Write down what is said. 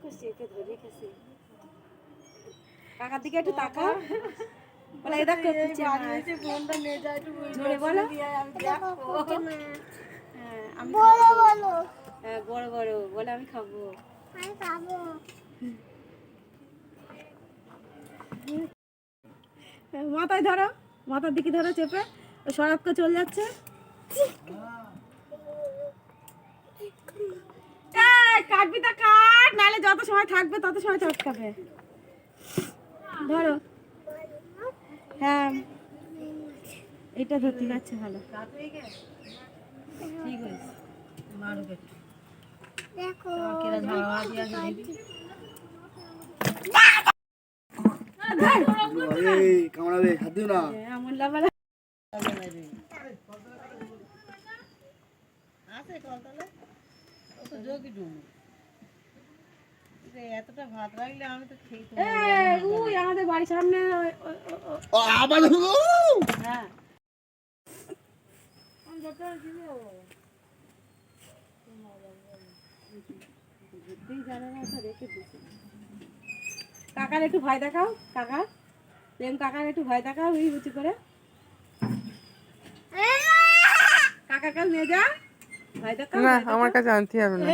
করছি, একে ধরে রেখেছি। কাকার দিকে একটু তাকা। বলে এটা করতেছে ফোনটা নিয়ে যায় একটু জোরে বলো। হ্যাঁ আমি বলো বলো। হ্যাঁ বড় বড় বলে আমি খাবো। আমি খাবো। মাথায় ধরো, মাথার দিকে ধরো চেপে। শরৎ করে চলে যাচ্ছে। কাটবি তা কাট, নাহলে যত সময় থাকবে তত সময় চটকাবে। ধরো। হ্যাঁ এটা ধরতে পারছে ভালো। ঠিক আছে মারুকে দেখো কেরা ঝাড়া দিয়া দিবি। এই কামড়াবে হাত দিও না। আমার লাভালা আছে কলতলে ও তো যোগী ডুমু এতটা ভাত রাখলে আমি তো খেয়ে তো ওই আমাদের বাড়ির সামনে ও আবার হ্যাঁ কাকার একটু ভয় দেখাও, কাকা প্রেম কাকার একটু ভয় দেখাও, ওই উঁচু করে কাকা কাল নিয়ে যা ভয় দেখাও। না আমার কাছে আনতে হবে না।